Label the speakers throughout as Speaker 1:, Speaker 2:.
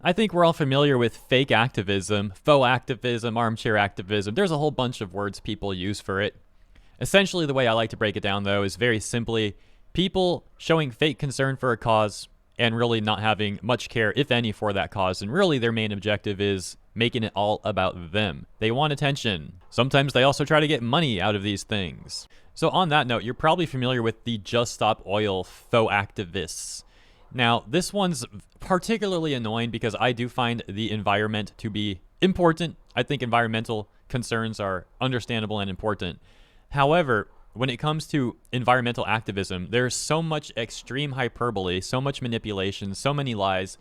Speaker 1: I think we're all familiar with fake activism, faux activism, armchair activism. There's a whole bunch of words people use for it. Essentially, the way I like to break it down, though, is very simply people showing fake concern for a cause and really not having much care, if any, for that cause. And really, their main objective is making it all about them. They want attention. Sometimes they also try to get money out of these things. So on that note, you're probably familiar with the Just Stop Oil faux activists. Now, this one's particularly annoying because I do find the environment to be important. I think environmental concerns are understandable and important. However, when it comes to environmental activism, there's so much extreme hyperbole, so much manipulation, so many lies.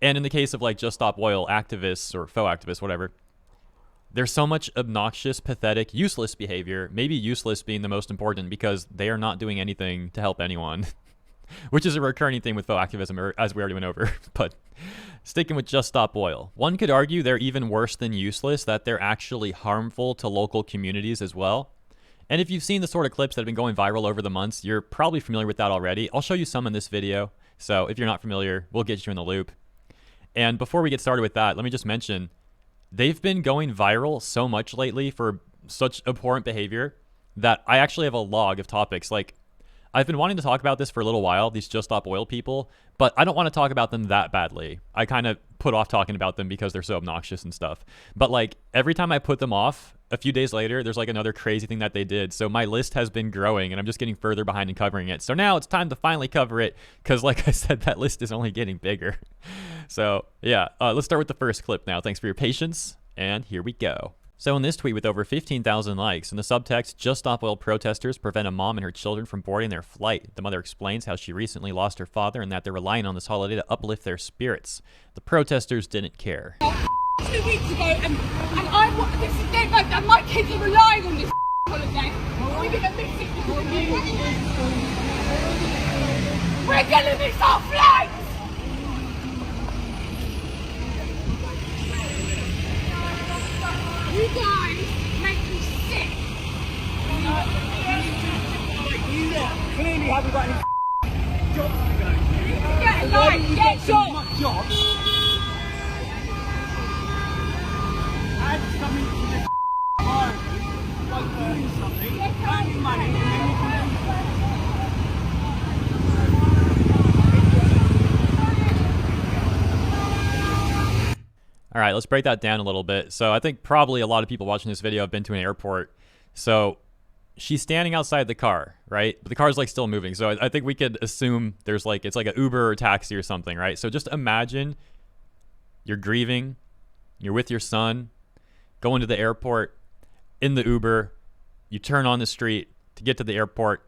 Speaker 1: And in the case of like Just Stop Oil activists or faux activists, whatever, there's so much obnoxious, pathetic, useless behavior, maybe useless being the most important because they are not doing anything to help anyone, which is a recurring thing with faux activism, as we already went over. But sticking with Just Stop Oil, one could argue they're even worse than useless, that they're actually harmful to local communities as well. And if you've seen the sort of clips that have been going viral over the months, you're probably familiar with that already. I'll show you some in this video. So if you're not familiar, we'll get you in the loop. And before we get started with that, let me just mention, they've been going viral so much lately for such abhorrent behavior that I actually have a log of topics. Like, I've been wanting to talk about this for a little while, these Just Stop Oil people, but I don't want to talk about them that badly. I kind of put off talking about them because they're so obnoxious and stuff. But like, every time I put them off, a few days later, there's like another crazy thing that they did. So my list has been growing and I'm just getting further behind in covering it. So now it's time to finally cover it because like I said, that list is only getting bigger. So yeah, let's start with the first clip now. Thanks for your patience. And here we go. So in this tweet with over 15,000 likes, in the subtext, Just Stop Oil protesters prevent a mom and her children from boarding their flight. The mother explains how she recently lost her father and that they're relying on this holiday to uplift their spirits. The protesters didn't care.
Speaker 2: 2 weeks ago, and this is dead, and my kids are relying on this holiday. We're gonna miss it because of you. We're gonna miss our flights. You guys make me sick.
Speaker 3: You lot clearly haven't got any jobs to go to.
Speaker 2: Get a life, get jobs.
Speaker 3: And coming to this environment, like doing something, earning money, and then you can
Speaker 1: All right, let's break that down a little bit. So I think probably a lot of people watching this video have been to an airport. So she's standing outside the car, right? But the car's like still moving. So I think we could assume there's like, it's like an Uber or taxi or something, right? So just imagine you're grieving, you're with your son, going to the airport, in the Uber, you turn on the street to get to the airport,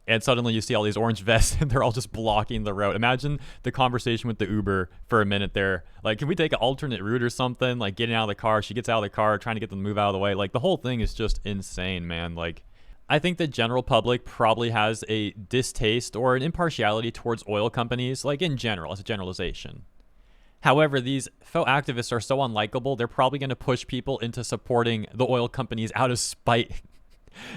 Speaker 1: and suddenly you see all these orange vests and they're all just blocking the road. Imagine the conversation with the Uber for a minute there. Like, can we take an alternate route or something? Like getting out of the car, she gets out of the car, trying to get them to move out of the way. Like the whole thing is just insane, man. Like, I think the general public probably has a distaste or an impartiality towards oil companies, like in general, as a generalization. However, these faux activists are so unlikable, they're probably going to push people into supporting the oil companies out of spite.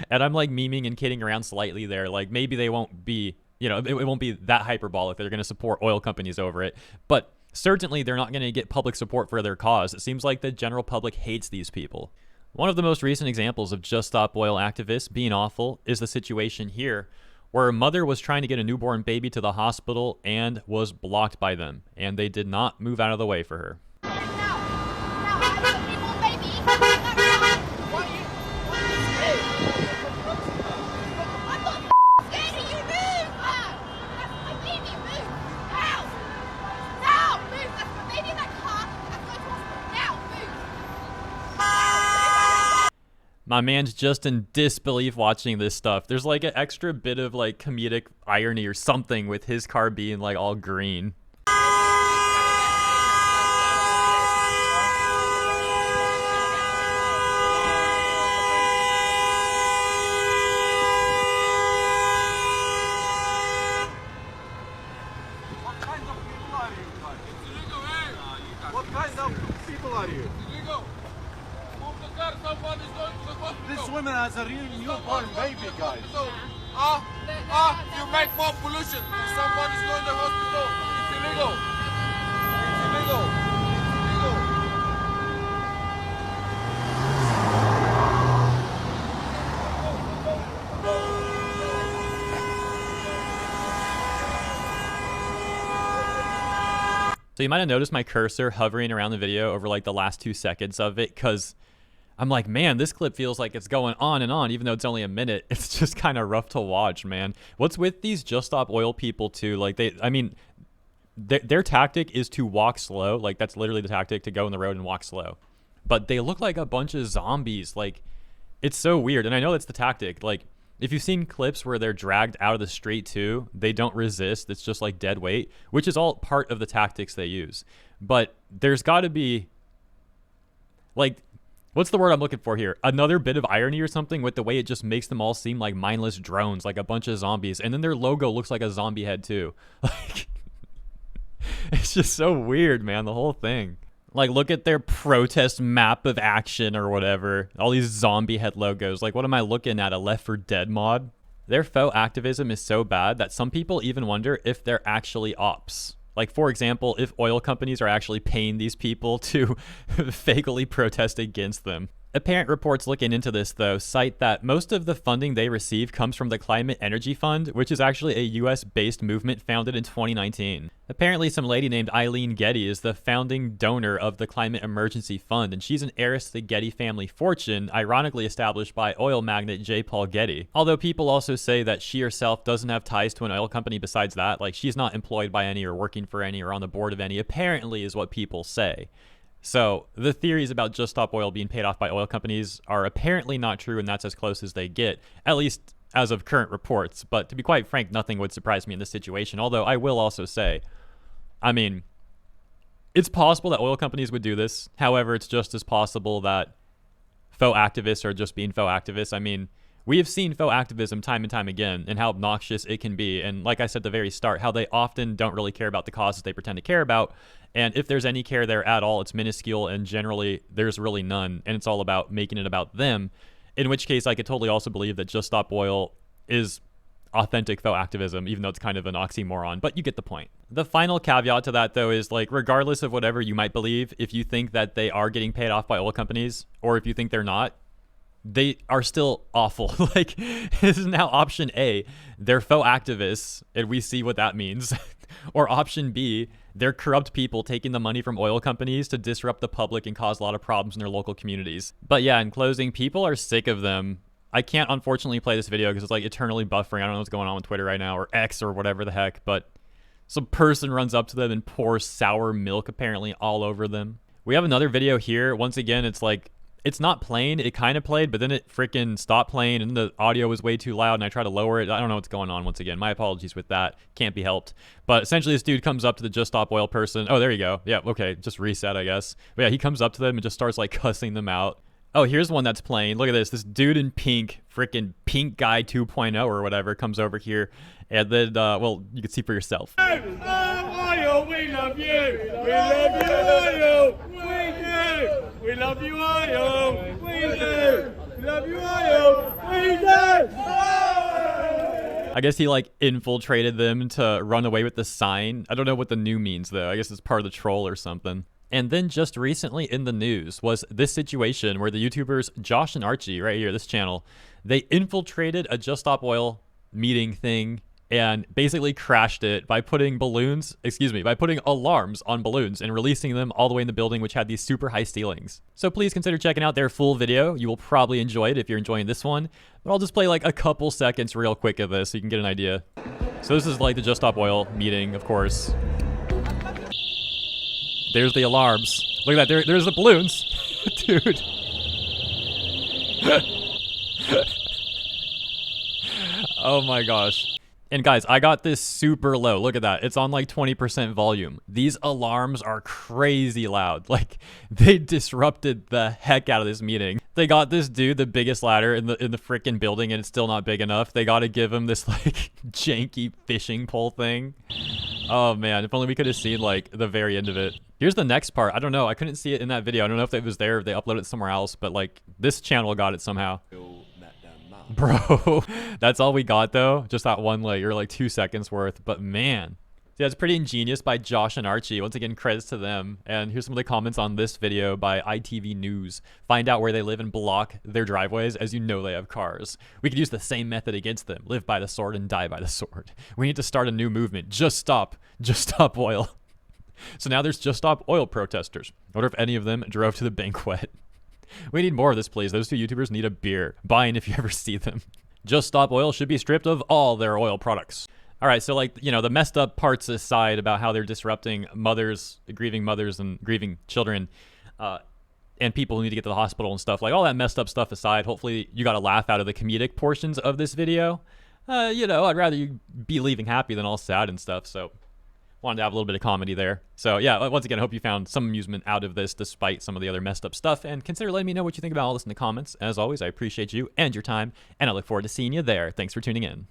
Speaker 1: And I'm like memeing and kidding around slightly there. Like maybe they won't be, you know, it won't be that hyperbolic. They're going to support oil companies over it. But certainly they're not going to get public support for their cause. It seems like the general public hates these people. One of the most recent examples of Just Stop Oil activists being awful is the situation here, where a mother was trying to get a newborn baby to the hospital and was blocked by them, and they did not move out of the way for her. My man's just in disbelief watching this stuff. There's like an extra bit of like comedic irony or something with his car being like all green.
Speaker 3: What kind of people are you guys? What kind of people are you? This woman has a real newborn baby, guys.
Speaker 4: You make more pollution. If somebody's going to the hospital, it's illegal. It's illegal.
Speaker 1: So you might have noticed my cursor hovering around the video over like the last 2 seconds of it, because I'm like, man, this clip feels like it's going on and on, even though it's only a minute. It's just kind of rough to watch, man. What's with these Just Stop Oil people too? Like their tactic is to walk slow. Like that's literally the tactic, to go in the road and walk slow. But they look like a bunch of zombies. Like, it's so weird. And I know that's the tactic. Like, if you've seen clips where they're dragged out of the street too, they don't resist. It's just like dead weight, which is all part of the tactics they use. But there's got to be, like, what's the word I'm looking for here? Another bit of irony or something with the way it just makes them all seem like mindless drones, like a bunch of zombies. And then their logo looks like a zombie head too. Like, it's just so weird, man, the whole thing. Like, look at their protest map of action or whatever. All these zombie head logos. Like, what am I looking at? A Left 4 Dead mod? Their faux activism is so bad that some people even wonder if they're actually ops. Like, for example, if oil companies are actually paying these people to fakely protest against them. Apparent reports looking into this, though, cite that most of the funding they receive comes from the Climate Energy Fund, which is actually a US-based movement founded in 2019. Apparently, some lady named Eileen Getty is the founding donor of the Climate Emergency Fund, and she's an heiress to the Getty family fortune, ironically established by oil magnate J. Paul Getty. Although people also say that she herself doesn't have ties to an oil company besides that, like she's not employed by any or working for any or on the board of any, apparently is what people say. So the theories about Just Stop Oil being paid off by oil companies are apparently not true, and that's as close as they get, at least as of current reports. But to be quite frank, nothing would surprise me in this situation. Although I will also say, I mean, it's possible that oil companies would do this. However, it's just as possible that faux activists are just being faux activists. I mean, we have seen faux activism time and time again and how obnoxious it can be. And like I said at the very start, how they often don't really care about the causes they pretend to care about. And if there's any care there at all, it's minuscule, and generally there's really none. And it's all about making it about them, in which case I could totally also believe that Just Stop Oil is authentic faux activism, even though it's kind of an oxymoron, but you get the point. The final caveat to that, though, is like, regardless of whatever you might believe, if you think that they are getting paid off by oil companies, or if you think they're not, they are still awful. Like, this is now option A, they're faux activists, and we see what that means. Or option B, they're corrupt people taking the money from oil companies to disrupt the public and cause a lot of problems in their local communities. But yeah, in closing, people are sick of them. I can't unfortunately play this video because it's like eternally buffering. I don't know what's going on with Twitter right now, or X or whatever the heck, but some person runs up to them and pours sour milk apparently all over them. We have another video here. Once again, it's like, it's not playing. It kind of played, but then it freaking stopped playing, and the audio was way too loud, and I tried to lower it. I don't know what's going on once again. My apologies with that. Can't be helped. But essentially, this dude comes up to the Just Stop Oil person. Oh, there you go. Yeah, okay. Just reset, I guess. But yeah, he comes up to them and just starts, like, cussing them out. Oh, here's one that's playing. Look at this. This dude in pink, freaking Pink Guy 2.0 or whatever, comes over here. And then, well, you can see for yourself.
Speaker 3: Oh, oil, we love you. We love you, oil. We do. We love you, oil. We do. We love you, oil. We do.
Speaker 1: I guess he like infiltrated them to run away with the sign. I don't know what the new means though. I guess it's part of the troll or something. And then just recently in the news was this situation where the YouTubers Josh and Archie, right here, this channel, they infiltrated a Just Stop Oil meeting thing and basically crashed it by putting alarms on balloons and releasing them all the way in the building, which had these super high ceilings. So please consider checking out their full video. You will probably enjoy it if you're enjoying this one, but I'll just play like a couple seconds real quick of this so you can get an idea. So this is like the Just Stop Oil meeting, of course. There's the alarms. Look at that, there's the balloons. Dude. Oh my gosh. And guys, I got this super low. Look at that. It's on like 20% volume. These alarms are crazy loud. Like, they disrupted the heck out of this meeting. They got this dude the biggest ladder in the freaking building, and it's still not big enough. They got to give him this like janky fishing pole thing. Oh man, if only we could have seen like the very end of it. Here's the next part. I don't know. I couldn't see it in that video. I don't know if it was there, if they uploaded it somewhere else, but like this channel got it somehow. Bro, that's all we got though. Just that one layer, like 2 seconds worth. But man, yeah, it's pretty ingenious by Josh and Archie. Once again, credits to them. And here's some of the comments on this video by ITV News. Find out where they live and block their driveways, as you know they have cars. We could use the same method against them. Live by the sword and die by the sword. We need to start a new movement. Just stop oil. So now there's Just Stop Oil protesters. I wonder if any of them drove to the banquet. We need more of this, please. Those two YouTubers need a beer. Buy in if you ever see them. Just Stop Oil should be stripped of all their oil products. All right, so like, you know, the messed up parts aside about how they're disrupting mothers and grieving children, and people who need to get to the hospital and stuff, like all that messed up stuff aside, hopefully you got a laugh out of the comedic portions of this video. You know, I'd rather you be leaving happy than all sad and stuff, so wanted to have a little bit of comedy there. So yeah, once again, I hope you found some amusement out of this despite some of the other messed up stuff, and consider letting me know what you think about all this in the comments. As always, I appreciate you and your time, and I look forward to seeing you there. Thanks for tuning in.